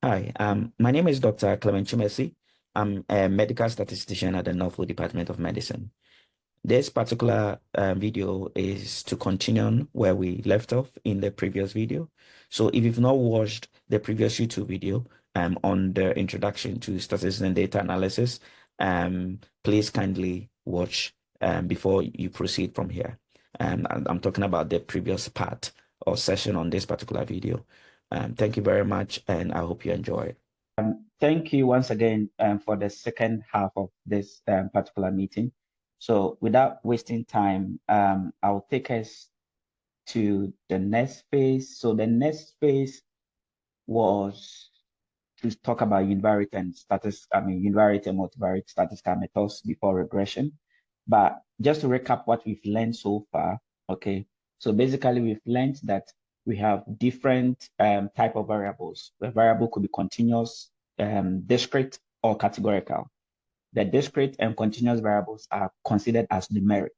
Hi, my name is Dr. Clement Chumesi. I'm a medical statistician at the Norfolk Department of Medicine. This particular video is to continue on where we left off in the previous video. So if you've not watched the previous YouTube video on the introduction to statistics and data analysis, please kindly watch before you proceed from here. I'm talking about the previous part or session on this particular video. Thank you very much, and I hope you enjoy it. Thank you once again for the second half of this particular meeting. So without wasting time, I'll take us to the next phase. So the next phase was to talk about univariate and univariate and multivariate statistical methods before regression. But just to recap what we've learned so far, okay. So basically we've learned that we have different type of variables. The variable could be continuous, discrete, or categorical. The discrete and continuous variables are considered as numeric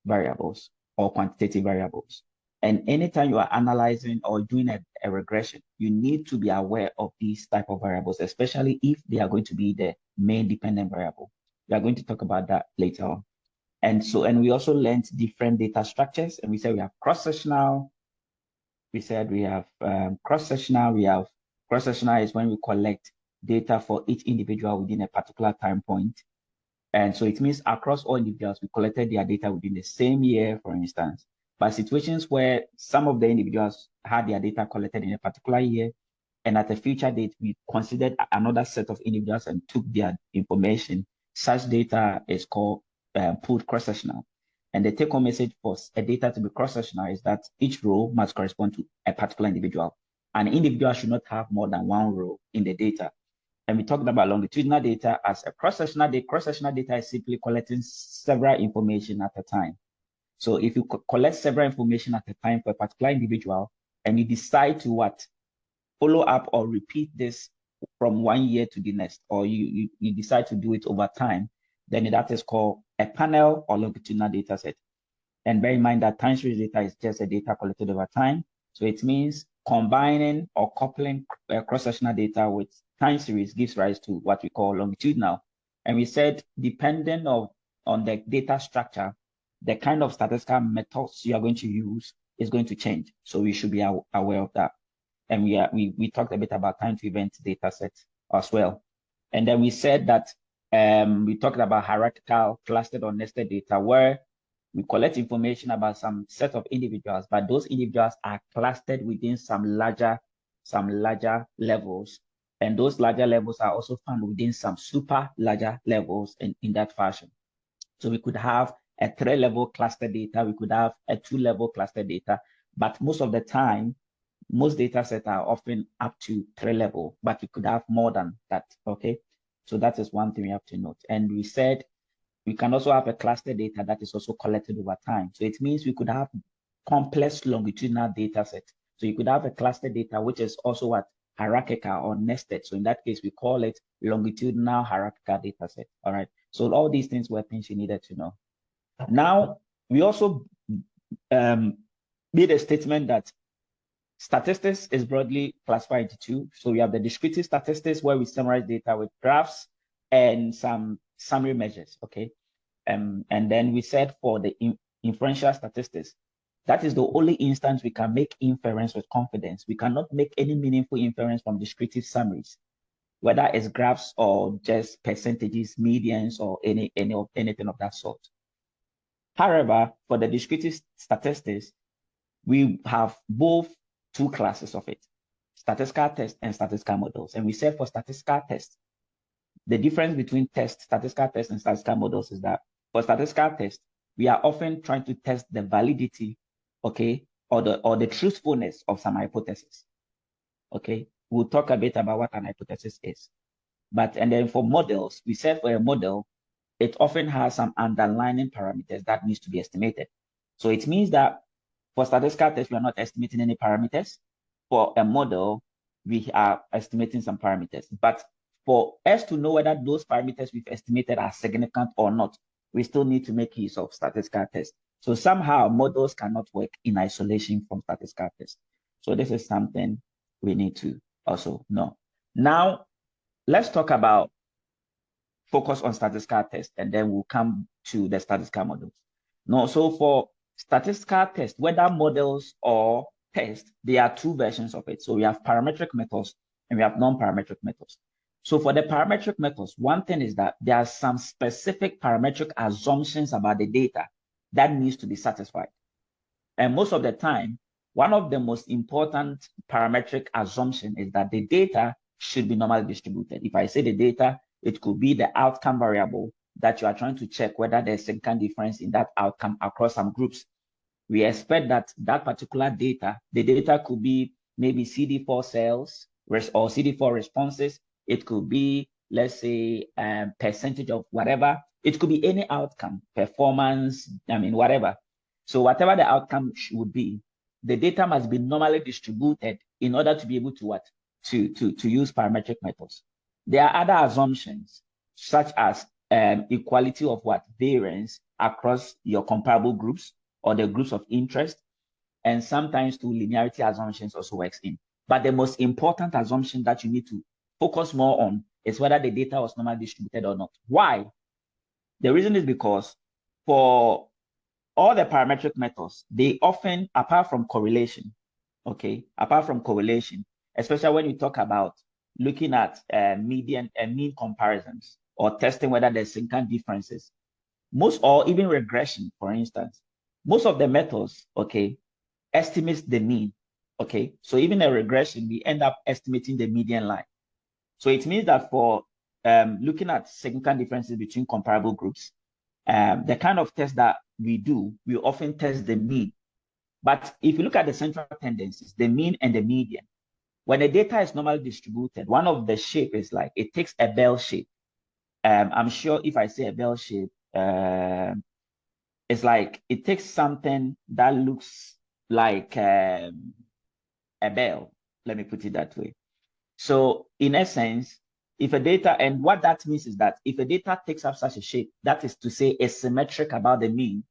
variables or quantitative variables. And anytime you are analyzing or doing a regression, you need to be aware of these type of variables, especially if they are going to be the main dependent variable. We are going to talk about that later on. And we also learned different data structures, and we said we have cross-sectional. We said we have cross-sectional. We have cross-sectional is when we collect data for each individual within a particular time point. And so it means across all individuals, we collected their data within the same year, for instance. But situations where some of the individuals had their data collected in a particular year, and at a future date, we considered another set of individuals and took their information, such data is called pooled cross-sectional. And the take-home message for a data to be cross-sectional is that each row must correspond to a particular individual. An individual should not have more than one row in the data. And we talked about longitudinal data as a cross-sectional data. Cross-sectional data is simply collecting several information at a time. So if you collect several information at a time for a particular individual, and you decide to follow up or repeat this from 1 year to the next, or you decide to do it over time, then that is called a panel or longitudinal data set. And bear in mind that time series data is just a data collected over time. So it means combining or coupling cross-sectional data with time series gives rise to what we call longitudinal. And we said, depending on the data structure, the kind of statistical methods you are going to use is going to change. So we should be aware of that. And we talked a bit about time to event data sets as well. And then we said that we talked about hierarchical, clustered, or nested data, where we collect information about some set of individuals, but those individuals are clustered within some larger levels. And those larger levels are also found within some super larger levels in that fashion. So we could have a 3-level cluster data, we could have a 2-level cluster data, but most of the time, most data sets are often up to 3-level, but we could have more than that, okay? So that is one thing we have to note. And we said we can also have a cluster data that is also collected over time. So it means we could have complex longitudinal data set. So you could have a cluster data, which is also hierarchical or nested. So in that case, we call it longitudinal hierarchical data set. All right. So all these things were things you needed to know. Now, we also made a statement that statistics is broadly classified into two. So we have the descriptive statistics, where we summarize data with graphs and some summary measures, okay? And then we said for the inferential statistics, that is the only instance we can make inference with confidence. We cannot make any meaningful inference from descriptive summaries, whether it's graphs or just percentages, medians, or anything of that sort. However, for the descriptive statistics, we have both two classes of it, statistical tests and statistical models. And we said for statistical tests, the difference between statistical tests and statistical models is that for statistical tests, we are often trying to test the validity, okay, or the truthfulness of some hypothesis. Okay, we'll talk a bit about what an hypothesis is. And then for models, we said for a model, it often has some underlying parameters that needs to be estimated. So it means that for statistical tests, we are not estimating any parameters. For a model, we are estimating some parameters. But for us to know whether those parameters we've estimated are significant or not, we still need to make use of statistical tests. So somehow models cannot work in isolation from statistical tests. So this is something we need to also know. Now, let's talk about focus on statistical tests, and then we'll come to the statistical models. No, so for statistical tests, whether models or tests, there are two versions of it. So we have parametric methods and we have non-parametric methods. So for the parametric methods, one thing is that there are some specific parametric assumptions about the data that needs to be satisfied. And most of the time, one of the most important parametric assumption is that the data should be normally distributed. If I say the data, it could be the outcome variable that you are trying to check whether there's significant difference in that outcome across some groups. We expect that that particular data, the data could be maybe CD4 cells or CD4 responses. It could be, let's say, percentage of whatever. It could be any outcome, performance, whatever. So whatever the outcome would be, the data must be normally distributed in order to be able to what? To use parametric methods. There are other assumptions, such as equality of what? Variance across your comparable groups or the groups of interest, and sometimes to linearity assumptions also works in. But the most important assumption that you need to focus more on is whether the data was normally distributed or not. Why? The reason is because for all the parametric methods, they often, apart from correlation, especially when you talk about looking at median and mean comparisons or testing whether there's significant differences, most, or even regression, for instance, most of the methods, estimates the mean, so even a regression, we end up estimating the median line. So it means that for looking at significant differences between comparable groups, the kind of test that we do, we often test the mean. But if you look at the central tendencies, the mean and the median, when the data is normally distributed, one of the shape is like, it takes a bell shape. I'm sure if I say a bell shape, it's like, it takes something that looks like a bell. Let me put it that way. So in essence, if a data, and what that means is that if a data takes up such a shape, that is to say is symmetric about the mean,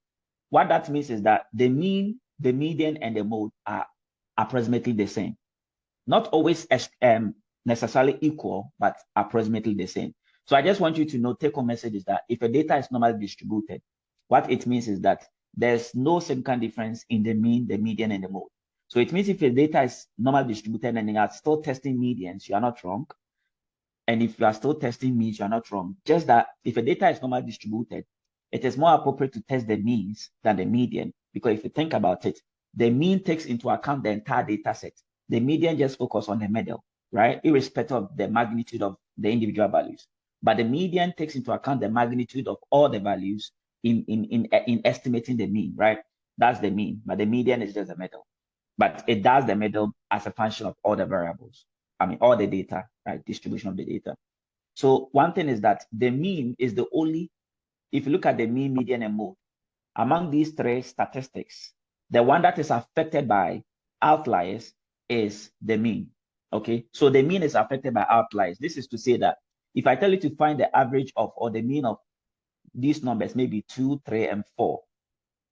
what that means is that the mean, the median, and the mode are approximately the same. Not always necessarily equal, but approximately the same. So I just want you to know, take home message is that if a data is normally distributed, what it means is that there's no significant difference in the mean, the median, and the mode. So it means if your data is normally distributed and you are still testing medians, you are not wrong. And if you are still testing means, you are not wrong. Just that if a data is normally distributed, it is more appropriate to test the means than the median. Because if you think about it, the mean takes into account the entire data set. The median just focuses on the middle, right? Irrespective of the magnitude of the individual values. But the median takes into account the magnitude of all the values in estimating the mean, right? That's the mean, but the median is just the middle. But it does the middle as a function of all the variables. All the data, right? Distribution of the data. So one thing is that the mean is the only, if you look at the mean, median, and mode, among these three statistics, the one that is affected by outliers is the mean. Okay, so the mean is affected by outliers. This is to say that if I tell you to find the average of or the mean of these numbers, maybe 2, 3, and 4,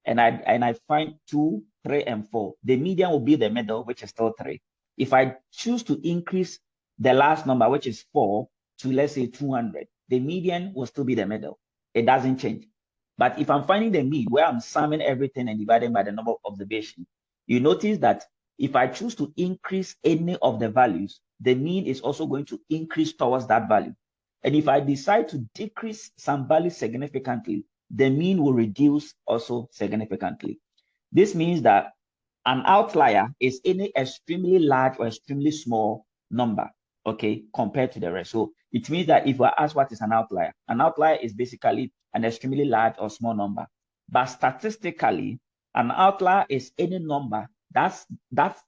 and I find 2, 3, and 4, the median will be the middle, which is still 3. If I choose to increase the last number, which is 4, to let's say 200, the median will still be the middle. It doesn't change. But if I'm finding the mean, where I'm summing everything and dividing by the number of observations, you notice that if I choose to increase any of the values, the mean is also going to increase towards that value. And if I decide to decrease some value significantly, the mean will reduce also significantly. This means that an outlier is any extremely large or extremely small number, compared to the rest. So it means that if we're asked what is an outlier is basically an extremely large or small number. But statistically, an outlier is any number that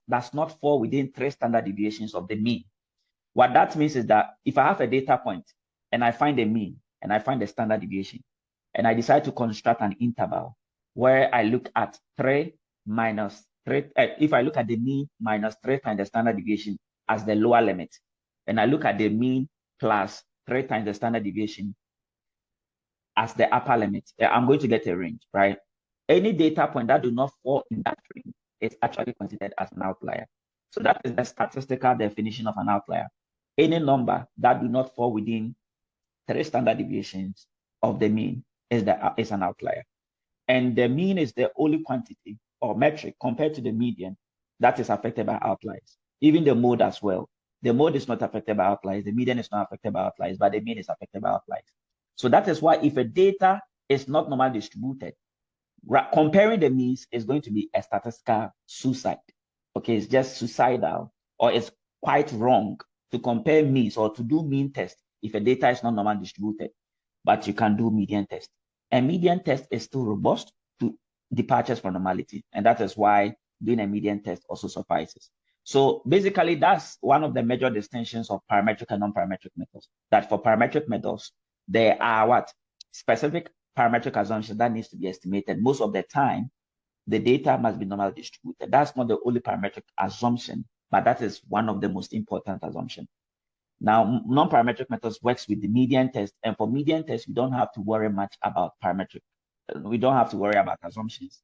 does not fall within 3 standard deviations of the mean. What that means is that if I have a data point and I find a mean and I find a standard deviation, and I decide to construct an interval where I look at 3 minus 3, if I look at the mean minus 3 times the standard deviation as the lower limit, and I look at the mean plus 3 times the standard deviation as the upper limit, I'm going to get a range, right? Any data point that do not fall in that range is actually considered as an outlier. So that is the statistical definition of an outlier. any number that do not fall within 3 standard deviations of the mean is an outlier. And the mean is the only quantity or metric compared to the median that is affected by outliers. Even the mode as well. The mode is not affected by outliers. The median is not affected by outliers, but the mean is affected by outliers. So that is why if a data is not normally distributed, comparing the means is going to be a statistical suicide. Okay, it's just suicidal, or it's quite wrong to compare means or to do mean test if a data is not normally distributed, but you can do median test. And median test is still robust to departures from normality. And that is why doing a median test also suffices. So basically, that's one of the major distinctions of parametric and non-parametric methods. That for parametric methods, there are what? Specific parametric assumptions that needs to be estimated. Most of the time, the data must be normally distributed. That's not the only parametric assumption, but that is one of the most important assumptions. Now, non-parametric methods works with the median test, and for median test, we don't have to worry much about parametric. We don't have to worry about assumptions.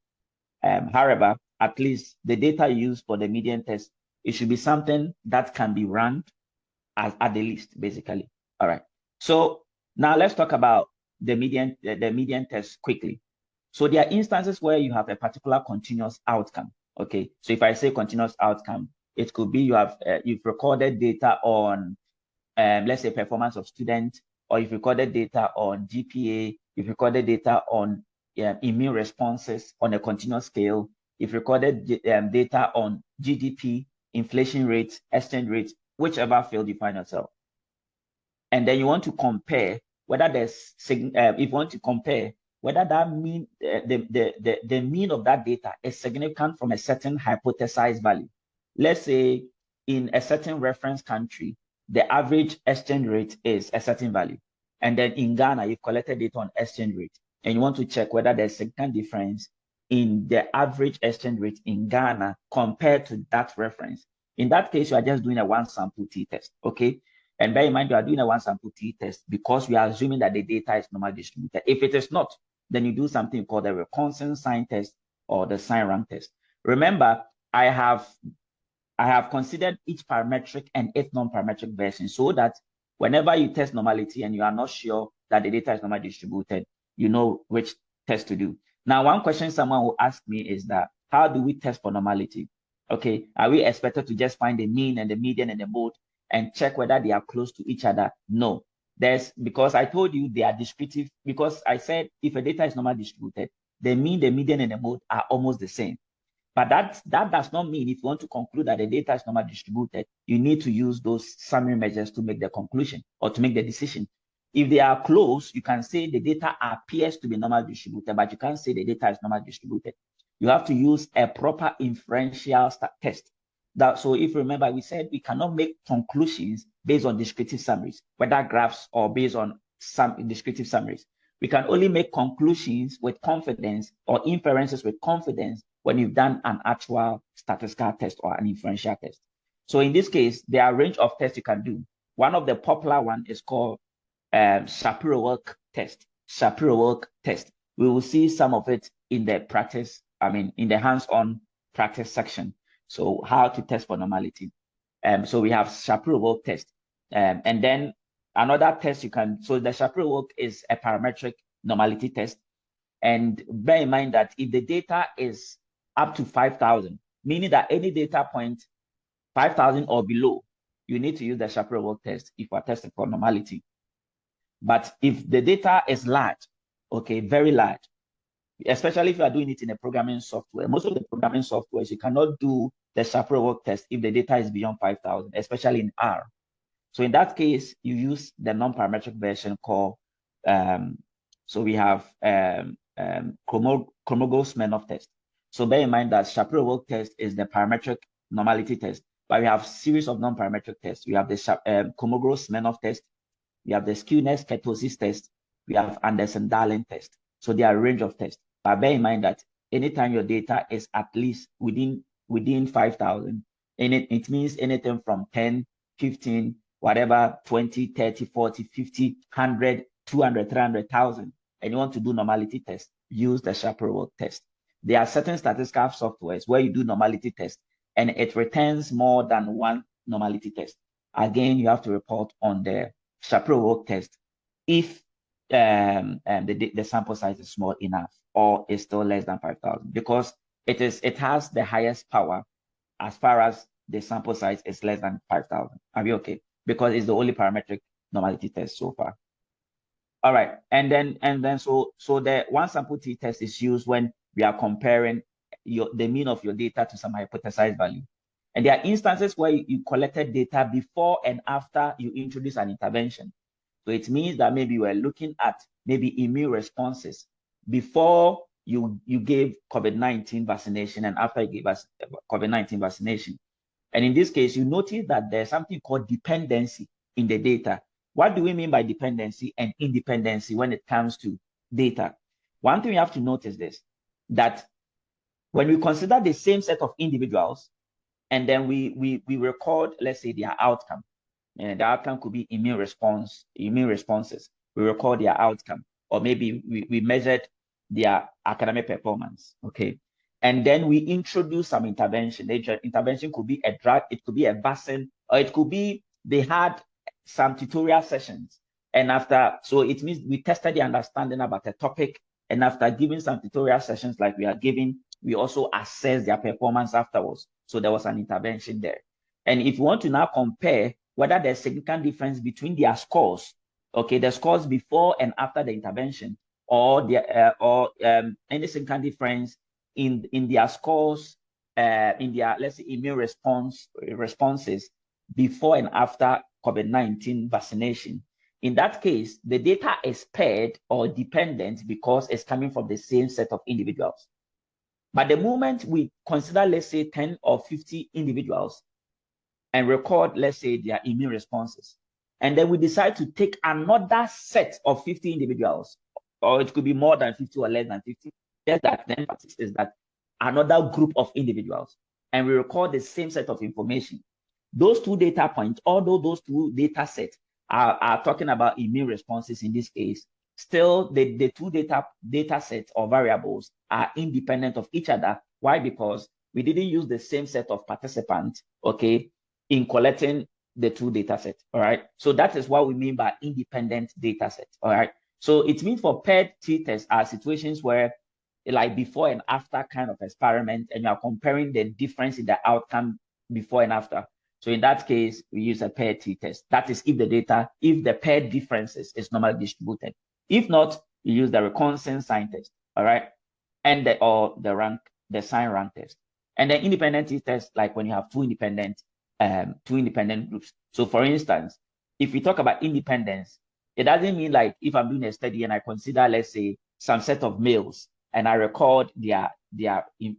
However, at least the data used for the median test, it should be something that can be ranked at the least, basically. All right. So now let's talk about the median test quickly. So there are instances where you have a particular continuous outcome. Okay. So if I say continuous outcome, it could be you've recorded data on let's say performance of students, or you've recorded data on GPA, you've recorded data on immune responses on a continuous scale, you've recorded data on GDP, inflation rates, exchange rates, whichever field you find yourself. And then you want to compare whether there's, if you want to compare whether that mean, the mean of that data is significant from a certain hypothesized value. Let's say in a certain reference country, the average exchange rate is a certain value. And then in Ghana, you've collected data on exchange rate, and you want to check whether there's a significant difference in the average exchange rate in Ghana compared to that reference. In that case, you are just doing a one sample t-test, okay? And bear in mind, you are doing a one sample t-test because we are assuming that the data is normally distributed. If it is not, then you do something called the reconnaissance sign test or the sign rank test. Remember, I have considered each parametric and each non-parametric version so that whenever you test normality and you are not sure that the data is normally distributed, you know which test to do. Now, one question someone will ask me is that, how do we test for normality? Okay, are we expected to just find the mean and the median and the mode and check whether they are close to each other? No. Because I told you they are descriptive, because I said if a data is normally distributed, the mean, the median, and the mode are almost the same. But that does not mean if you want to conclude that the data is normally distributed, you need to use those summary measures to make the conclusion or to make the decision. If they are close, you can say the data appears to be normally distributed, but you can't say the data is normally distributed. You have to use a proper inferential test. So if you remember, we said we cannot make conclusions based on descriptive summaries, whether graphs or based on some descriptive summaries. We can only make conclusions with confidence or inferences with confidence when you've done an actual statistical test or an inferential test. So in this case, there are a range of tests you can do. One of the popular one is called Shapiro-Wilk test. Shapiro-Wilk test. We will see some of it in the practice, in the hands-on practice section. So how to test for normality. So we have Shapiro-Wilk test. And then another test you can, so the Shapiro-Wilk is a parametric normality test. And bear in mind that if the data is up to 5,000, meaning that any data point 5,000 or below, you need to use the Shapiro-Wilk test if we're testing for normality. But if the data is large, okay, very large, especially if you are doing it in a programming software, most of the programming softwares, you cannot do the Shapiro-Wilk test if the data is beyond 5,000, especially in R. So in that case, you use the non-parametric version called, so we have Kolmogorov-Smirnov test. So bear in mind that Shapiro-Wilk test is the parametric normality test, but we have series of non-parametric tests. We have the Kolmogorov-Smirnov test, we have the skewness-kurtosis test, we have Anderson-Darling test. So there are a range of tests. But bear in mind that anytime your data is at least within 5,000, and it means anything from 10, 15, whatever, 20, 30, 40, 50, 100, 200, 300,000, and you want to do normality test, use the Shapiro-Wilk test. There are certain statistical softwares where you do normality test, and it returns more than one normality test. again, you have to report on the Shapiro test if the sample size is small enough or is still less than 5,000, because it has the highest power as far as the sample size is less than 5,000. Are we okay? Because it's the only parametric normality test so far. All right, and then so the one sample t-test is used when we are comparing the mean of your data to some hypothesized value. And there are instances where you collected data before and after you introduce an intervention. So it means that maybe we're looking at maybe immune responses before you gave COVID-19 vaccination and after you gave us COVID-19 vaccination. And in this case, you notice that there's something called dependency in the data. What do we mean by dependency and independency when it comes to data? One thing you have to notice this, that when we consider the same set of individuals, and then we record, let's say, their outcome, and the outcome could be immune responses. We record their outcome, or maybe we measured their academic performance, okay? And then we introduce some intervention. The intervention could be a drug, it could be a vaccine, or it could be they had some tutorial sessions. And after, so it means we tested the understanding about a topic, and after giving some tutorial sessions like we are giving, we also assess their performance afterwards. So there was an intervention there. And if you want to now compare whether there's significant difference between their scores, okay, the scores before and after the intervention, or any significant difference in their scores, in their, let's say, immune responses before and after COVID-19 vaccination. In that case, the data is paired or dependent because it's coming from the same set of individuals. But the moment we consider, let's say, 10 or 50 individuals and record, let's say, their immune responses, and then we decide to take another set of 50 individuals, or it could be more than 50 or less than 50, just that the emphasis is that another group of individuals, and we record the same set of information. Those two data points, although those two data sets are talking about immune responses in this case, still the two data sets or variables are independent of each other. Why? Because we didn't use the same set of participants, okay, in collecting the two data sets. All right. So that is what we mean by independent data sets. All right. So it means for paired t-tests are situations where, like, before and after kind of experiment, and you are comparing the difference in the outcome before and after. So in that case, we use a paired t-test. That is if the paired differences is normally distributed. If not, you use the reconnaissance sign test, all right? And the sign rank test. And the independent t-test, like when you have two independent groups. So for instance, if we talk about independence, it doesn't mean like if I'm doing a study and I consider, let's say, some set of males and I record their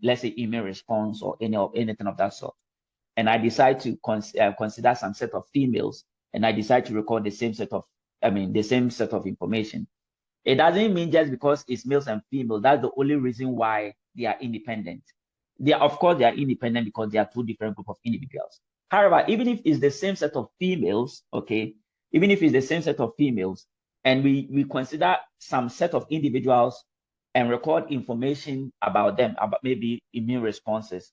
let's say, immune response or anything of that sort, and I decide to consider some set of females, and I decide to record the same set of information. It doesn't mean just because it's males and females, that's the only reason why they are independent. Of course, they are independent because they are two different groups of individuals. However, even if it's the same set of females, okay, even if it's the same set of females, and we consider some set of individuals and record information about them, about maybe immune responses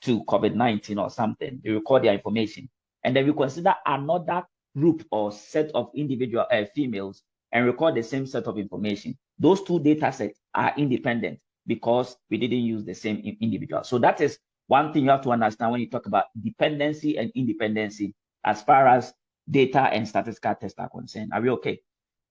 to COVID-19 or something, we record their information, and then we consider another group or set of individual females and record the same set of information. Those two data sets are independent because we didn't use the same individual. So that is one thing you have to understand when you talk about dependency and independency as far as data and statistical tests are concerned. Are we okay?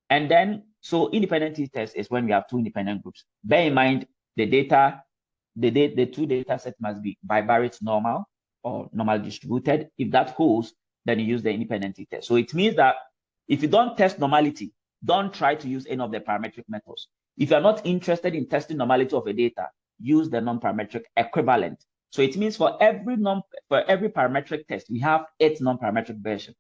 And then, so independent t-test is when we have two independent groups. Bear in mind the two data sets must be bivariate normal or normal distributed. If that holds, then you use the independent t-test. So it means that if you don't test normality, don't try to use any of the parametric methods. If you're not interested in testing normality of a data, use the non-parametric equivalent. So it means for every parametric test, we have its non-parametric version.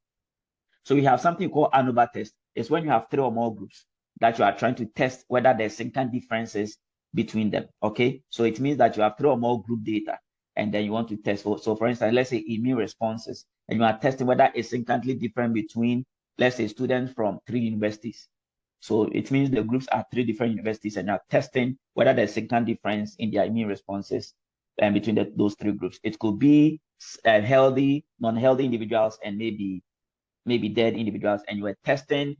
So we have something called ANOVA test. It's when you have three or more groups that you are trying to test whether there's significant differences between them. Okay, so it means that you have three or more group data, and then you want to test. So for instance, let's say immune responses, and you are testing whether it's significantly different between, let's say, students from 3 universities. So it means the groups are 3 different universities, and you are testing whether there's significant difference in their immune responses between those 3 groups. It could be healthy, non-healthy individuals, and maybe maybe dead individuals, and you were testing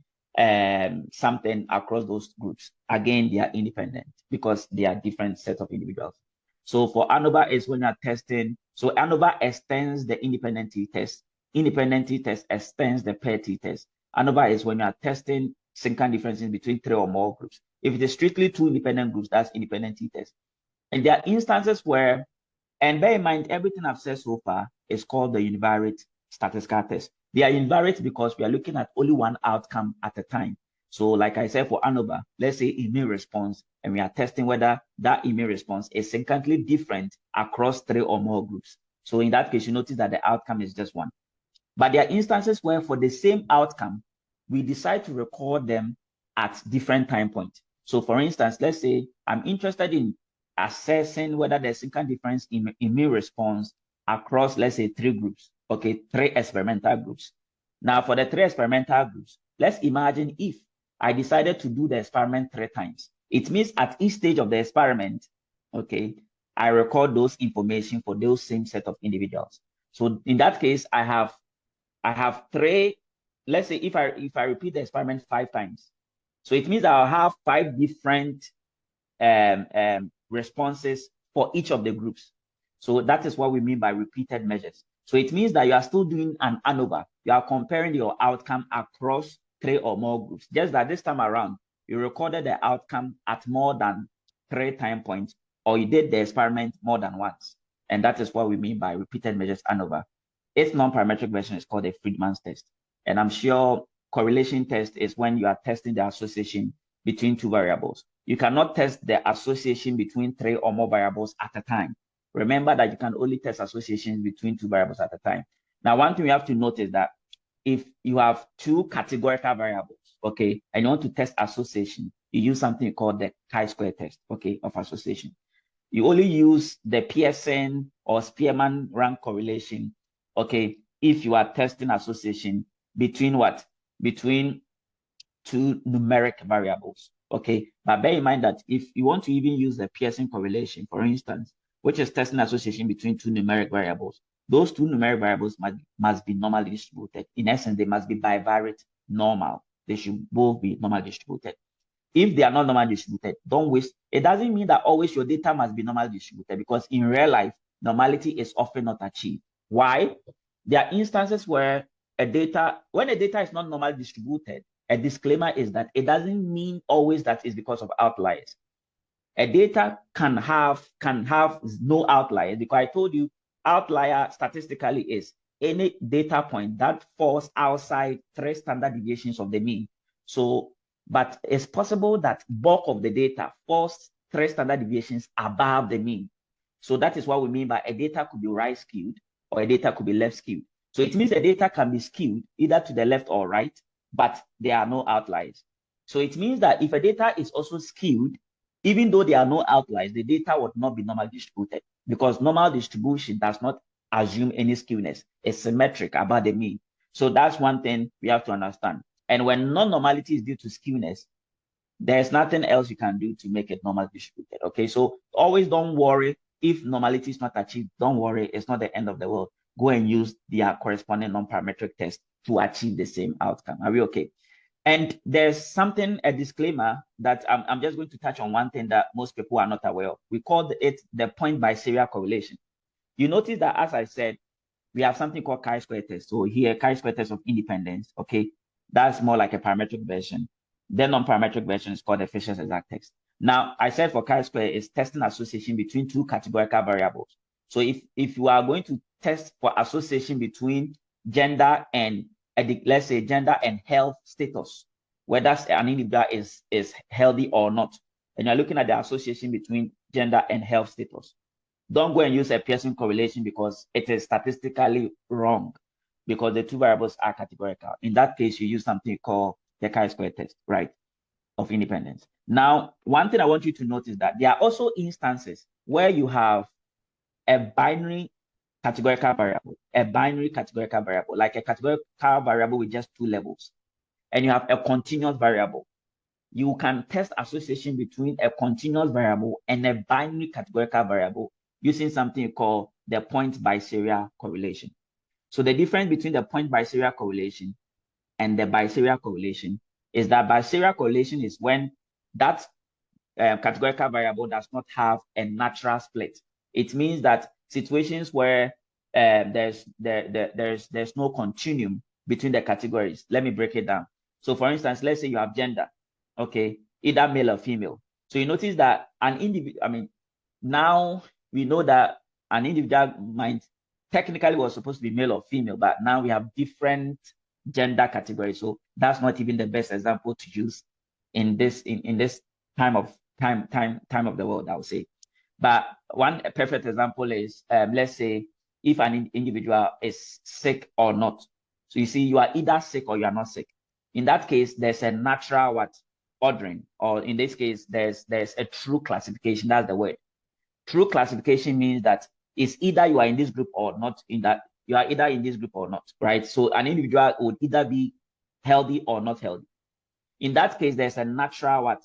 something across those groups. Again, they are independent because they are different sets of individuals. So for ANOVA is when you're testing, so ANOVA extends the independent t-test. Independent t-test extends the pair t-test. ANOVA is when you are testing significant differences between 3 or more groups. If it is strictly 2 independent groups, that's independent t-test. And there are instances where, and bear in mind, everything I've said so far is called the univariate statistical test. They are invariant because we are looking at only one outcome at a time. So like I said, for ANOVA, let's say immune response, and we are testing whether that immune response is significantly different across 3 or more groups. So in that case, you notice that the outcome is just one. But there are instances where for the same outcome, we decide to record them at different time points. So for instance, let's say I'm interested in assessing whether there's significant difference in immune response across, let's say, 3 groups, okay, 3 experimental groups. Now, for the 3 experimental groups, let's imagine if I decided to do the experiment 3 times. It means at each stage of the experiment, okay, I record those information for those same set of individuals. So in that case, I have 3, let's say if I repeat the experiment 5 times, so it means I'll have 5 different responses for each of the groups. So that is what we mean by repeated measures. So it means that you are still doing an ANOVA. You are comparing your outcome across 3 or more groups. Just that this time around, you recorded the outcome at more than 3 time points, or you did the experiment more than once. And that is what we mean by repeated measures ANOVA. Its non-parametric version is called a Friedman's test. And I'm sure correlation test is when you are testing the association between 2 variables. You cannot test the association between 3 or more variables at a time. Remember that you can only test associations between 2 variables at a time. Now, one thing you have to note is that if you have 2 categorical variables, okay, and you want to test association, you use something called the chi-square test, okay, of association. You only use the Pearson or Spearman rank correlation, okay, if you are testing association between what? Between 2 numeric variables, okay? But bear in mind that if you want to even use the Pearson correlation, for instance, which is testing association between 2 numeric variables, those 2 numeric variables must be normally distributed. In essence, they must be bivariate normal. They should both be normally distributed. If they are not normally distributed, don't waste. It doesn't mean that always your data must be normally distributed, because in real life, normality is often not achieved. Why? There are instances where when a data is not normally distributed, a disclaimer is that it doesn't mean always that it's because of outliers. A data can have no outliers, because I told you outlier statistically is any data point that falls outside 3 standard deviations of the mean. So, but it's possible that bulk of the data falls 3 standard deviations above the mean. So that is what we mean by a data could be right skewed or a data could be left skewed. So it means the data can be skewed either to the left or right, but there are no outliers. So it means that if a data is also skewed, even though there are no outliers, the data would not be normally distributed, because normal distribution does not assume any skewness. It's symmetric about the mean. So that's one thing we have to understand. And when non-normality is due to skewness, there's nothing else you can do to make it normally distributed. Okay, so always don't worry if normality is not achieved. Don't worry, it's not the end of the world. Go and use their corresponding non-parametric test to achieve the same outcome. Are we okay? And there's something, a disclaimer, that I'm just going to touch on one thing that most people are not aware of. We call it the point biserial correlation. You notice that, as I said, we have something called chi-square test. So here, chi-square test of independence, okay? That's more like a parametric version. The non-parametric version is called the Fisher's exact test. Now, I said for chi-square is testing association between 2 categorical variables. So if you are going to test for association between gender and, let's say, gender and health status, whether an individual is healthy or not, and you're looking at the association between gender and health status, don't go and use a Pearson correlation, because it is statistically wrong, because the 2 variables are categorical. In that case, you use something called the chi-square test, right, of independence. Now, one thing I want you to notice that there are also instances where you have a binary categorical variable, like a categorical variable with just 2 levels, and you have a continuous variable. You can test association between a continuous variable and a binary categorical variable using something called the point biserial correlation. So the difference between the point biserial correlation and the biserial correlation is that biserial correlation is when that categorical variable does not have a natural split. It means that situations where there's no continuum between the categories. Let me break it down. So for instance, let's say you have gender, okay, either male or female. So you notice that an individual, now we know that an individual might technically was supposed to be male or female, but now we have different gender categories. So that's not even the best example to use in this time of the world, I would say. But one perfect example is let's say if an individual is sick or not. So you see, you are either sick or you are not sick. In that case, there's a natural ordering, or in this case, there's a true classification. That's the word. True classification means that it's either you are in this group or not, in that you are either in this group or not, right? So an individual would either be healthy or not healthy. In that case, there's a natural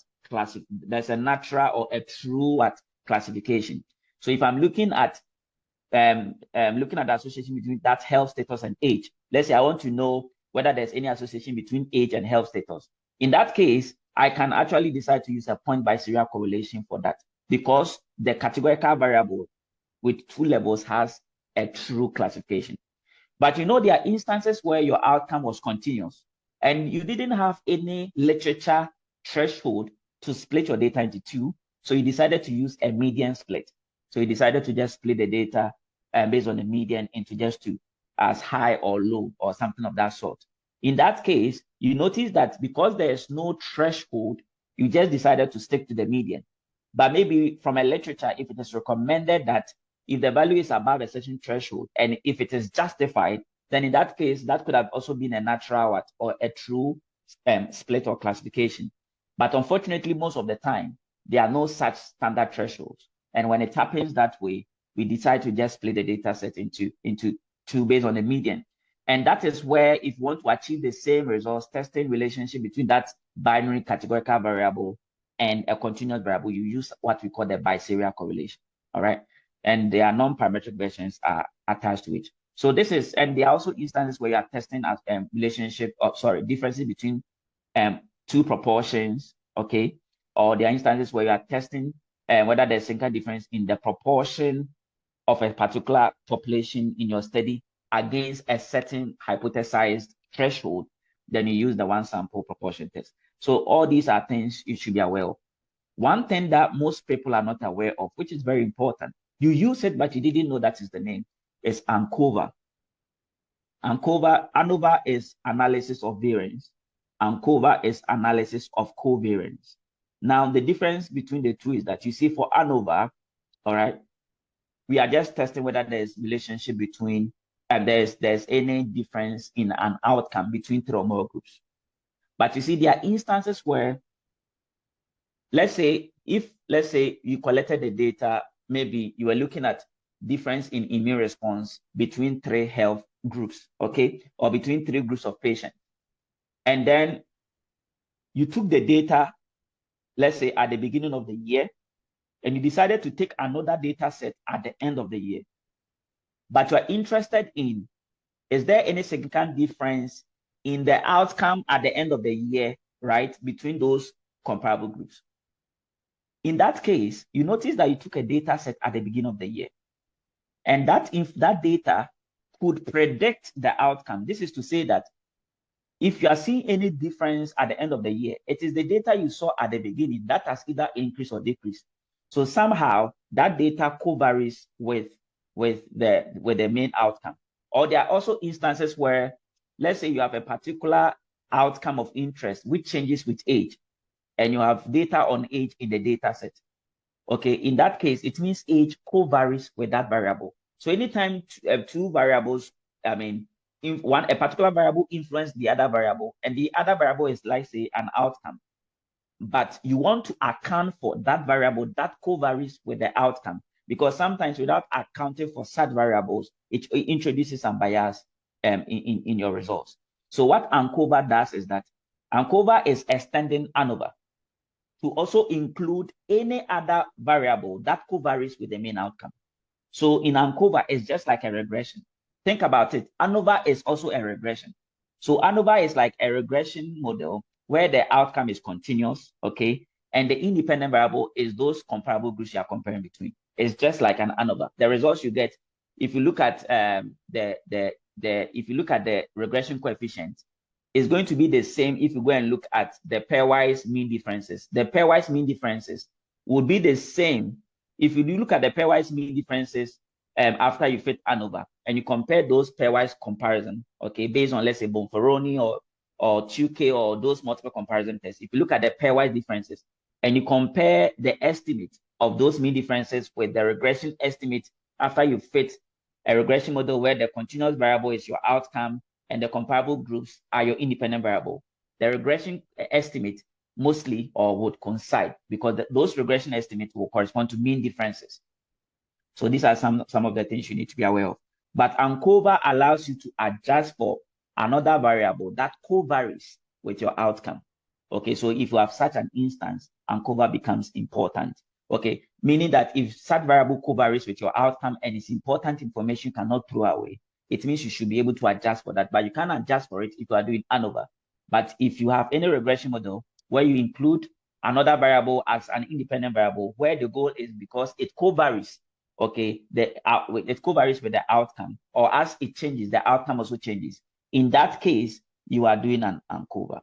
there's a natural or a true classification. So if I'm looking at the association between that health status and age, let's say I want to know whether there's any association between age and health status. In that case, I can actually decide to use a point biserial correlation for that, because the categorical variable with two labels has a true classification. But there are instances where your outcome was continuous and you didn't have any literature threshold to split your data into two. So you decided to use a median split. So you decided to just split the data based on the median into just two, as high or low or something of that sort. In that case, you notice that because there is no threshold, you just decided to stick to the median. But maybe from a literature, if it is recommended that if the value is above a certain threshold and if it is justified, then in that case, that could have also been a natural or a true split or classification. But unfortunately, most of the time, there are no such standard thresholds. And when it happens that way, we decide to just split the data set into two based on the median. And that is where, if you want to achieve the same results, testing relationship between that binary categorical variable and a continuous variable, you use what we call the biserial correlation. All right. And there are non-parametric versions are attached to it. So this is, and there are also instances where you are testing as differences between two proportions, okay? Or there are instances where you are testing whether there's a significant difference in the proportion of a particular population in your study against a certain hypothesized threshold. Then you use the one sample proportion test. So all these are things you should be aware of. One thing that most people are not aware of, which is very important, you use it, but you didn't know that is the name, is ANCOVA. ANOVA is analysis of variance. ANCOVA is analysis of covariance. Now, the difference between the two is that you see for ANOVA, all right, we are just testing whether there's relationship between, there's any difference in an outcome between three or more groups. But you see, there are instances where, let's say you collected the data, maybe you were looking at difference in immune response between three health groups, okay, or between three groups of patients. And then you took the data, let's say at the beginning of the year, and you decided to take another data set at the end of the year. But you are interested in, is there any significant difference in the outcome at the end of the year, right, between those comparable groups? In that case, you notice that you took a data set at the beginning of the year. And that if that data could predict the outcome, this is to say that if you are seeing any difference at the end of the year, it is the data you saw at the beginning that has either increased or decreased. So somehow that data co-varies with the main outcome. Or there are also instances where, let's say you have a particular outcome of interest which changes with age, and you have data on age in the data set. Okay, in that case, it means age co-varies with that variable. So anytime two variables, if a particular variable influences the other variable, and the other variable is, like, say, an outcome, but you want to account for that variable that co-varies with the outcome, because sometimes without accounting for such variables, it introduces some bias in your results. So what ANCOVA does is that ANCOVA is extending ANOVA to also include any other variable that co-varies with the main outcome. So in ANCOVA, it's just like a regression. Think about it. ANOVA is also a regression. So ANOVA is like a regression model where the outcome is continuous, okay? And the independent variable is those comparable groups you are comparing between. It's just like an ANOVA. The results you get, if you look at if you look at the regression coefficient, is going to be the same if you go and look at the pairwise mean differences. The pairwise mean differences would be the same if you look at the pairwise mean differences after you fit ANOVA and you compare those pairwise comparison, okay, based on, let's say, Bonferroni or Tukey or those multiple comparison tests. If you look at the pairwise differences and you compare the estimate of those mean differences with the regression estimate after you fit a regression model where the continuous variable is your outcome and the comparable groups are your independent variable, the regression estimate mostly or would coincide because those regression estimates will correspond to mean differences. So these are some of the things you need to be aware of. But ANCOVA allows you to adjust for another variable that co-varies with your outcome. Okay, so if you have such an instance, ANCOVA becomes important. Okay, meaning that if such variable co-varies with your outcome and it's important information you cannot throw away, it means you should be able to adjust for that. But you can't adjust for it if you are doing ANOVA. But if you have any regression model where you include another variable as an independent variable, where the goal is because it co-varies, okay, it co-varies with the outcome, or as it changes, the outcome also changes. In that case, you are doing an ANCOVA.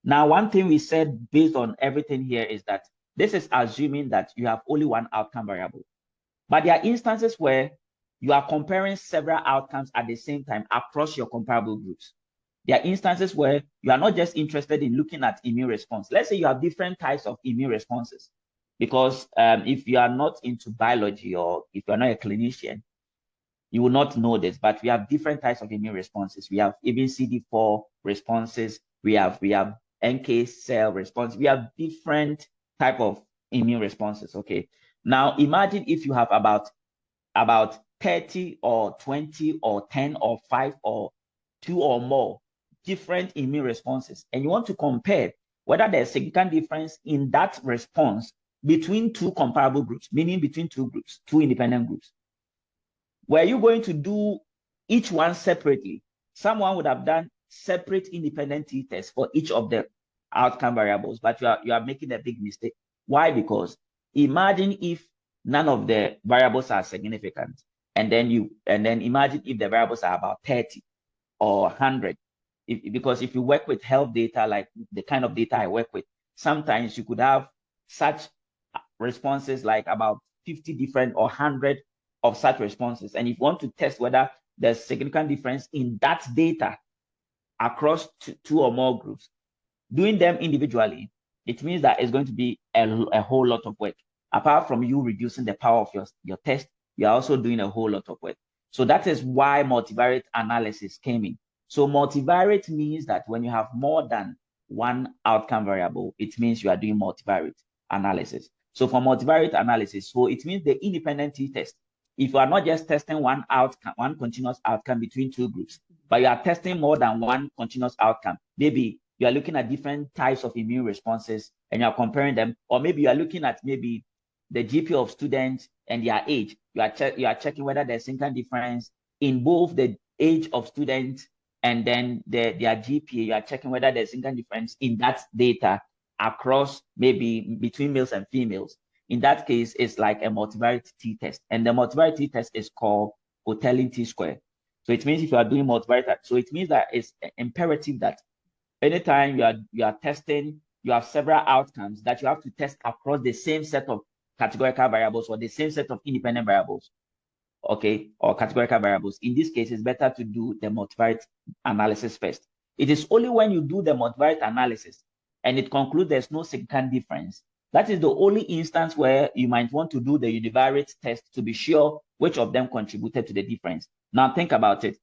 Now, one thing we said based on everything here is that this is assuming that you have only one outcome variable. But there are instances where you are comparing several outcomes at the same time across your comparable groups. There are instances where you are not just interested in looking at immune response. Let's say you have different types of immune responses. Because if you are not into biology or if you're not a clinician, you will not know this, but we have different types of immune responses. We have even CD4 responses. We have NK cell response. We have different type of immune responses. Okay. Now imagine if you have about 30 or 20 or 10 or 5 or 2 or more different immune responses, and you want to compare whether there's significant difference in that response between two comparable groups, meaning between two groups, two independent groups. Were you going to do each one separately? Someone would have done separate independent t-tests for each of the outcome variables, but you are making a big mistake. Why? Because imagine if none of the variables are significant, and then imagine if the variables are about 30 or 100. Because if you work with health data, like the kind of data I work with, sometimes you could have such responses like about 50 different or 100 of such responses. And if you want to test whether there's significant difference in that data across two or more groups, doing them individually, it means that it's going to be a whole lot of work. Apart from you reducing the power of your test, you're also doing a whole lot of work. So that is why multivariate analysis came in. So multivariate means that when you have more than one outcome variable, it means you are doing multivariate analysis. So for multivariate analysis, so it means the independent t-test. If you are not just testing one outcome, one continuous outcome between two groups, but you are testing more than one continuous outcome, maybe you are looking at different types of immune responses and you are comparing them, or maybe you are looking at maybe the GP of students and their age. You are checking whether there's significant difference in both the age of students and then their GPA. You are checking whether there's significant difference in that data across maybe between males and females. In that case, it's like a multivariate t-test. And the multivariate t-test is called Hotelling t-square. So it means if you are doing multivariate, so it means that it's imperative that anytime you are testing, you have several outcomes that you have to test across the same set of categorical variables or the same set of independent variables, okay, or categorical variables. In this case, it's better to do the multivariate analysis first. It is only when you do the multivariate analysis and it concludes there's no significant difference, that is the only instance where you might want to do the univariate test to be sure which of them contributed to the difference. Now think about it.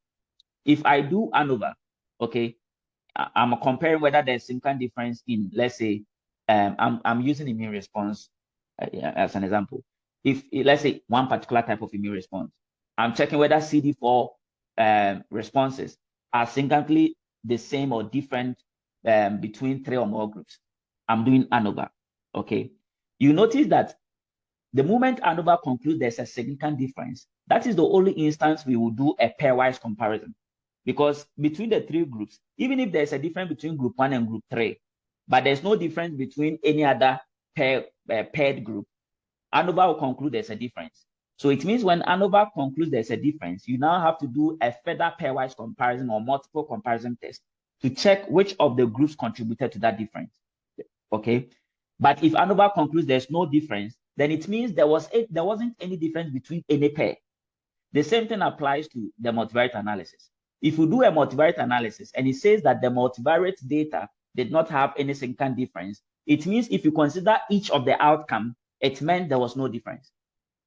If I do ANOVA, okay, I'm comparing whether there's significant difference in, let's say, I'm using immune response as an example. If let's say one particular type of immune response, I'm checking whether CD4 responses are significantly the same or different between 3 or more groups. I'm doing ANOVA. Okay, you notice that the moment ANOVA concludes there's a significant difference, that is the only instance we will do a pairwise comparison. because between the three groups, even if there's a difference between group 1 and group 3, but there's no difference between any other paired group, ANOVA will conclude there's a difference. So it means when ANOVA concludes there's a difference, you now have to do a further pairwise comparison or multiple comparison test to check which of the groups contributed to that difference. Okay. But if ANOVA concludes there's no difference, then it means there wasn't any difference between any pair. The same thing applies to the multivariate analysis. If you do a multivariate analysis and it says that the multivariate data did not have any significant difference, it means if you consider each of the outcome, it meant there was no difference.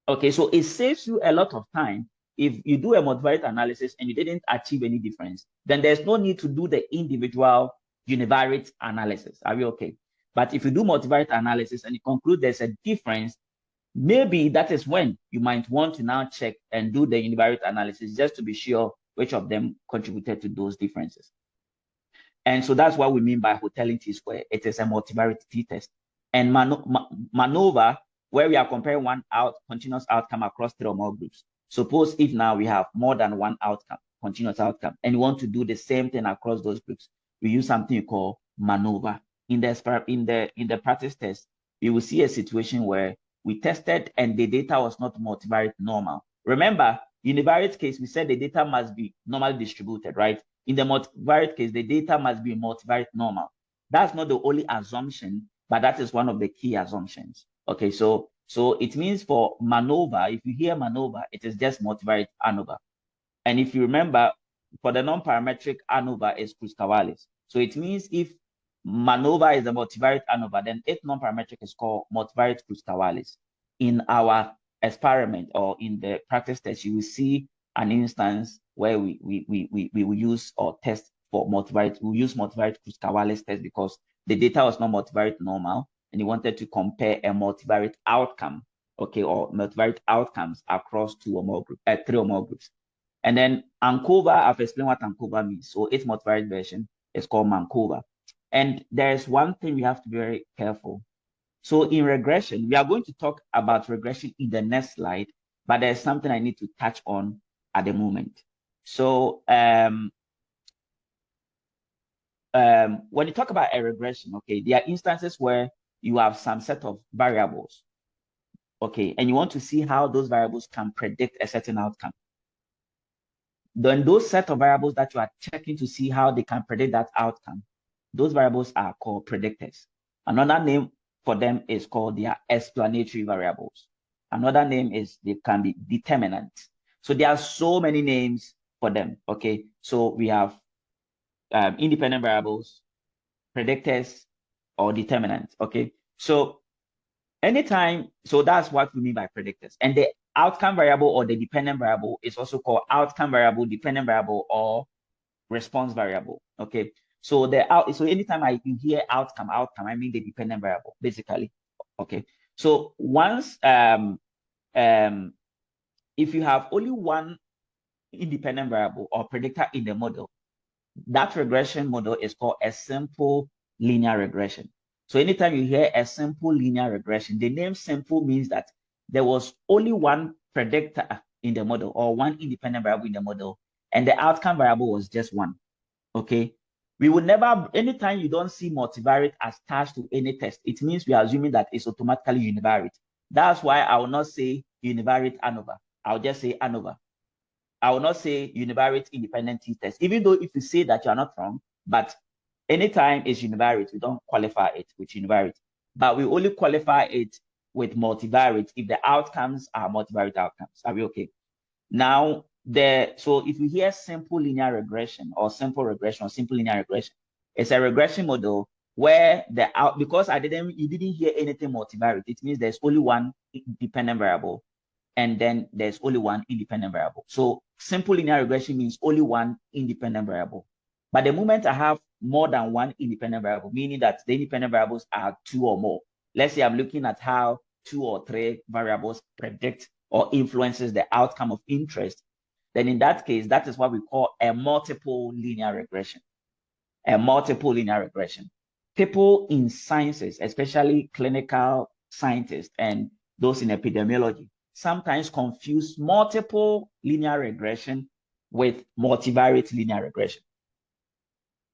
Okay, so it saves you a lot of time. If you do a multivariate analysis and you didn't achieve any difference, then there's no need to do the individual univariate analysis. Are we okay? But if you do multivariate analysis and you conclude there's a difference, maybe that is when you might want to now check and do the univariate analysis just to be sure which of them contributed to those differences. And so that's what we mean by hotelling t-square. It is a multivariate t-test. And MANOVA, where we are comparing one continuous outcome across 3 or more groups. Suppose if now we have more than one outcome, continuous outcome, and you want to do the same thing across those groups, we use something called MANOVA. In the practice test, you will see a situation where we tested and the data was not multivariate normal. Remember, univariate case, we said the data must be normally distributed, right? In the multivariate case, the data must be multivariate normal. That's not the only assumption, but that is one of the key assumptions. Okay, so it means for MANOVA, if you hear MANOVA, it is just multivariate ANOVA. And if you remember, for the non-parametric ANOVA is Kruskal-Wallis. So it means if MANOVA is a multivariate ANOVA, then if non-parametric is called multivariate Kruskal-Wallis. In our experiment or in the practice test, you will see an instance where we will use or test for multivariate. We use multivariate Kruskal-Wallis test because the data was not multivariate normal, and you wanted to compare a multivariate outcome, okay, or multivariate outcomes across 2 or more groups, 3 or more groups. And then ANCOVA, I've explained what ANCOVA means. So its multivariate version is called MANCOVA. And there's one thing we have to be very careful. So in regression, we are going to talk about regression in the next slide, but there's something I need to touch on at the moment. So when you talk about a regression, okay, there are instances where you have some set of variables, okay, and you want to see how those variables can predict a certain outcome. Then those set of variables that you are checking to see how they can predict that outcome, those variables are called predictors. Another name for them is called their explanatory variables. Another name is they can be determinants. So there are so many names for them, okay? So we have independent variables, predictors, or determinants, okay? So anytime, so that's what we mean by predictors. And the outcome variable or the dependent variable is also called outcome variable, dependent variable, or response variable, okay? So so anytime you hear outcome, I mean the dependent variable, basically, okay? So once, if you have only one independent variable or predictor in the model, that regression model is called a simple linear regression. So anytime you hear a simple linear regression, the name simple means that there was only one predictor in the model or one independent variable in the model, and the outcome variable was just one, okay? We will never, anytime you don't see multivariate attached to any test, it means we are assuming that it's automatically univariate. That's why I will not say univariate ANOVA. I'll just say ANOVA. I will not say univariate independent t-test, even though if you say that you are not wrong, but anytime it's univariate, we don't qualify it with univariate, but we only qualify it with multivariate if the outcomes are multivariate outcomes. Are we okay? Now, so if you hear simple linear regression or simple regression or simple linear regression, it's a regression model where because you didn't hear anything multivariate, it means there's only one dependent variable and then there's only one independent variable. So simple linear regression means only one independent variable. But the moment I have more than one independent variable, meaning that the independent variables are 2 or more, let's say I'm looking at how 2 or 3 variables predict or influences the outcome of interest, then in that case, that is what we call a multiple linear regression. A multiple linear regression. People in sciences, especially clinical scientists and those in epidemiology, sometimes confuse multiple linear regression with multivariate linear regression.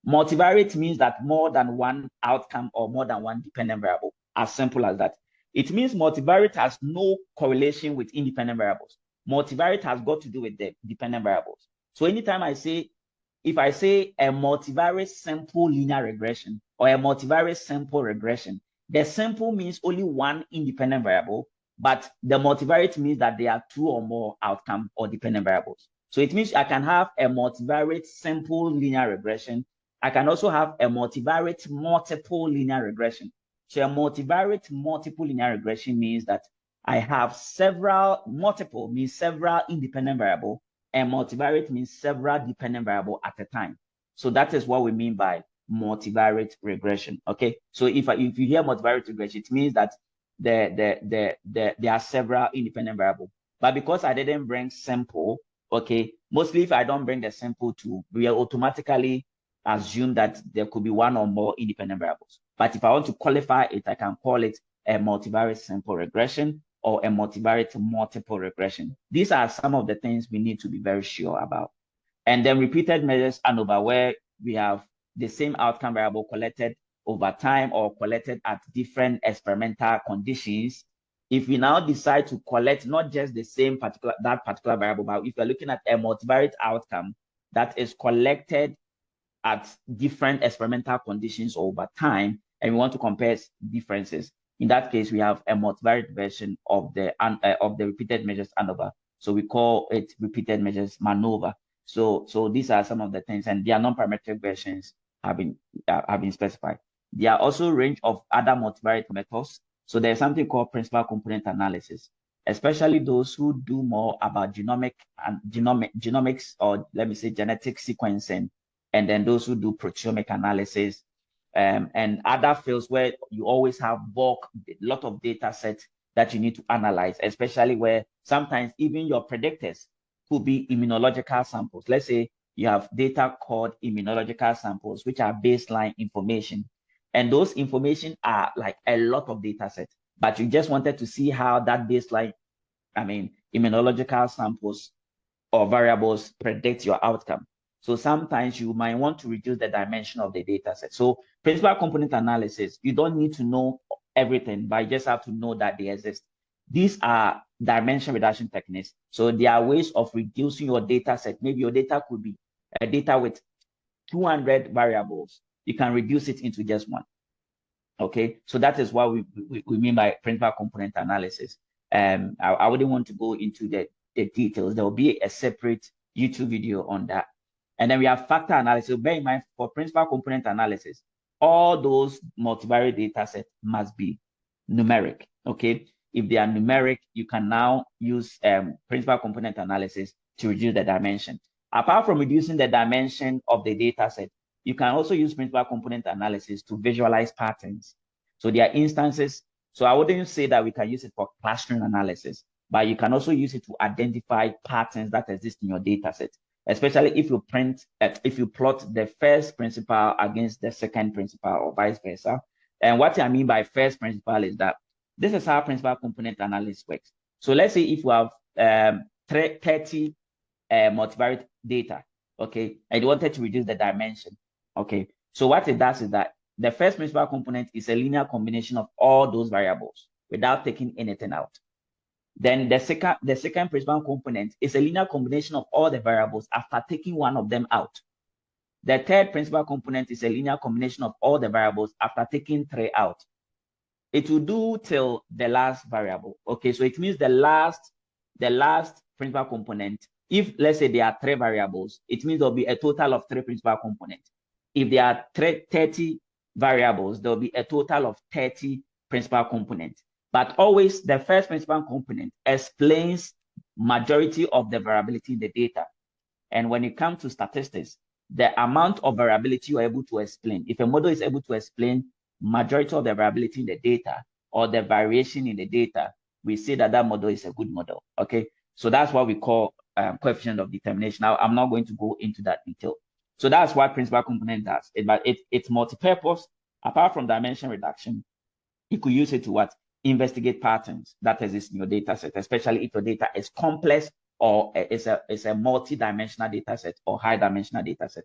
Multivariate means that more than one outcome or more than one dependent variable, as simple as that. It means multivariate has no correlation with independent variables. Multivariate has got to do with the dependent variables. So anytime if I say a multivariate simple linear regression or a multivariate simple regression, the simple means only one independent variable, but the multivariate means that there are two or more outcome or dependent variables. So it means I can have a multivariate simple linear regression. I can also have a multivariate multiple linear regression. So a multivariate multiple linear regression means that I have multiple means several independent variable, and multivariate means several dependent variable at a time. So that is what we mean by multivariate regression. Okay. So if you hear multivariate regression, it means that there are several independent variable. But because I didn't bring simple, okay, mostly if I don't bring the simple to, we automatically assume that there could be one or more independent variables. But if I want to qualify it, I can call it a multivariate simple regression or a multivariate multiple regression. These are some of the things we need to be very sure about. And then repeated measures ANOVA, where we have the same outcome variable collected over time or collected at different experimental conditions. If we now decide to collect not just the same particular variable, but if you're looking at a multivariate outcome that is collected at different experimental conditions over time, and we want to compare differences, in that case, we have a multivariate version of the repeated measures ANOVA. So we call it repeated measures MANOVA. So these are some of the things, and their non-parametric versions have been specified. There are also a range of other multivariate methods. So there's something called principal component analysis, especially those who do more about genomics, or let me say genetic sequencing, and then those who do proteomic analysis, and other fields where you always have bulk, a lot of data sets that you need to analyze, especially where sometimes even your predictors could be immunological samples. Let's say you have data called immunological samples, which are baseline information. And those information are like a lot of data sets, but you just wanted to see how that baseline, immunological samples or variables predict your outcome. So sometimes you might want to reduce the dimension of the data set. So principal component analysis, you don't need to know everything, but you just have to know that they exist. These are dimension reduction techniques. So there are ways of reducing your data set. Maybe your data could be a data with 200 variables. You can reduce it into just one. Okay, so that is what we mean by principal component analysis. I wouldn't want to go into the details. There will be a separate YouTube video on that. And then we have factor analysis. Bear in mind, for principal component analysis, all those multivariate data sets must be numeric. Okay, if they are numeric, you can now use principal component analysis to reduce the dimension. Apart from reducing the dimension of the data set, you can also use principal component analysis to visualize patterns. So there are instances. So I wouldn't say that we can use it for clustering analysis, but you can also use it to identify patterns that exist in your data set, especially if you plot the first principal against the second principal or vice versa. And what I mean by first principal is that this is how principal component analysis works. So let's say if you have 30 multivariate data, okay, and you wanted to reduce the dimension, okay. So what it does is that the first principal component is a linear combination of all those variables without taking anything out. Then the second principal component is a linear combination of all the variables after taking one of them out. The third principal component is a linear combination of all the variables after taking 3 out. It will do till the last variable. Okay, so it means the last principal component, if let's say there are 3 variables, it means there'll be a total of 3 principal components. If there are 30 variables, there'll be a total of 30 principal components. But always the first principal component explains majority of the variability in the data. And when it comes to statistics, the amount of variability you're able to explain, if a model is able to explain majority of the variability in the data or the variation in the data, we say that that model is a good model. Okay, so that's what we call coefficient of determination. Now, I'm not going to go into that detail. So that's what principal component does. It's multi-purpose. Apart from dimension reduction, you could use it to investigate patterns that exist in your data set, especially if your data is complex or it's a multi-dimensional data set or high-dimensional data set.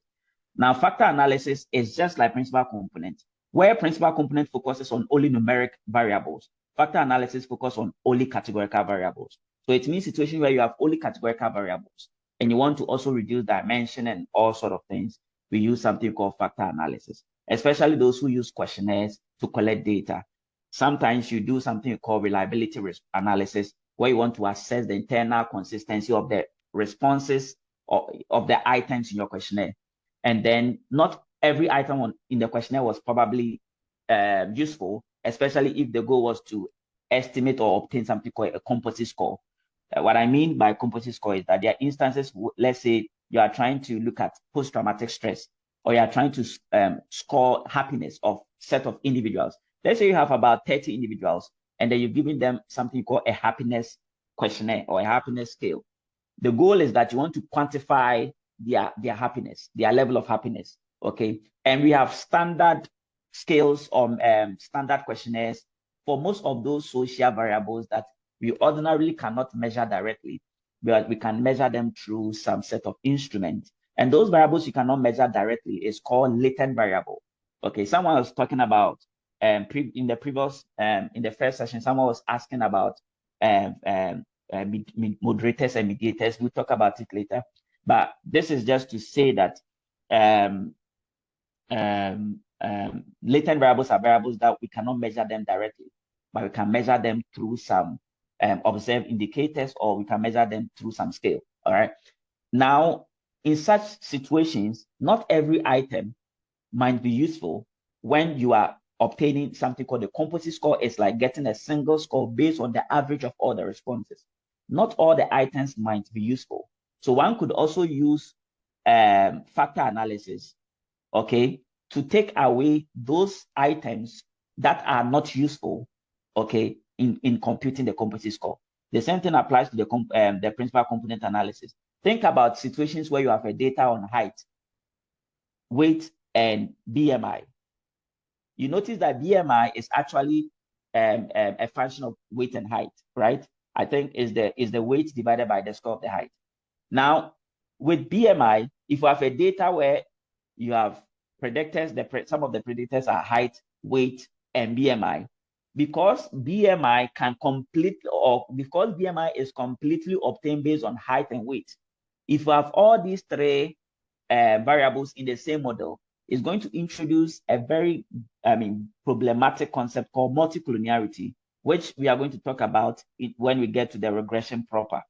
Now, factor analysis is just like principal component, where principal component focuses on only numeric variables. Factor analysis focuses on only categorical variables. So it means situation where you have only categorical variables and you want to also reduce dimension and all sort of things, we use something called factor analysis, especially those who use questionnaires to collect data. Sometimes you do something called reliability analysis, where you want to assess the internal consistency of the responses of the items in your questionnaire. And then not every item in the questionnaire was probably useful, especially if the goal was to estimate or obtain something called a composite score. What I mean by composite score is that there are instances, let's say you are trying to look at post-traumatic stress, or you are trying to score happiness of set of individuals. Let's say you have about 30 individuals, and then you're giving them something called a happiness questionnaire or a happiness scale. The goal is that you want to quantify their happiness, their level of happiness, okay? And we have standard scales on standard questionnaires for most of those social variables that we ordinarily cannot measure directly, but we can measure them through some set of instruments. And those variables you cannot measure directly is called latent variable. Okay, someone was talking about in the first session, someone was asking about moderators and mediators. We'll talk about it later. But this is just to say that latent variables are variables that we cannot measure them directly, but we can measure them through some observed indicators, or we can measure them through some scale. All right. Now, in such situations, not every item might be useful when you are obtaining something called the composite score. It's like getting a single score based on the average of all the responses. Not all the items might be useful. So one could also use factor analysis, okay, to take away those items that are not useful, okay, in computing the composite score. The same thing applies to the principal component analysis. Think about situations where you have a data on height, weight, and BMI. You notice that BMI is actually a function of weight and height, right? I think is the weight divided by the score of the height. Now, with BMI, if you have a data where you have predictors, some of the predictors are height, weight, and BMI, because BMI is completely obtained based on height and weight. If you have all these three variables in the same model, it's going to introduce a very, problematic concept called multicollinearity, which we are going to talk about when we get to the regression proper.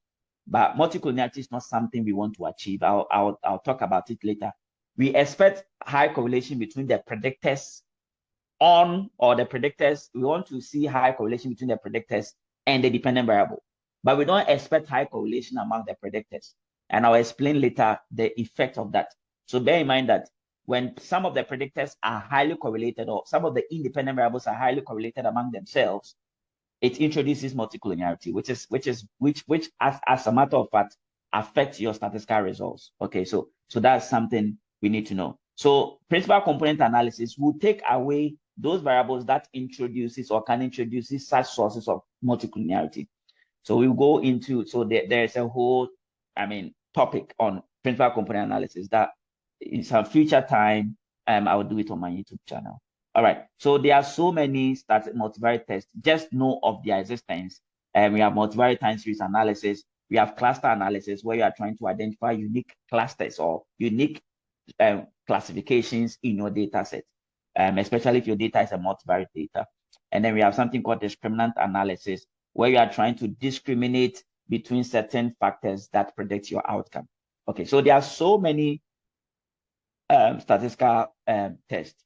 But multicollinearity is not something we want to achieve. I'll talk about it later. We expect high correlation between the predictors we want to see high correlation between the predictors and the dependent variable. But we don't expect high correlation among the predictors. And I'll explain later the effect of that. So bear in mind that when some of the predictors are highly correlated, or some of the independent variables are highly correlated among themselves, it introduces multicollinearity, which as a matter of fact affects your statistical results. Okay, so that's something we need to know. So principal component analysis will take away those variables that introduces or can introduce such sources of multicollinearity. So we'll go into, there's a whole, topic on principal component analysis that in some future time, I will do it on my YouTube channel. All right, so there are so many multivariate tests. Just know of their existence. We have multivariate time series analysis. We have cluster analysis, where you are trying to identify unique clusters or unique classifications in your data set, especially if your data is a multivariate data. And then we have something called discriminant analysis, where you are trying to discriminate between certain factors that predict your outcome. Okay, so there are so many statistical tests.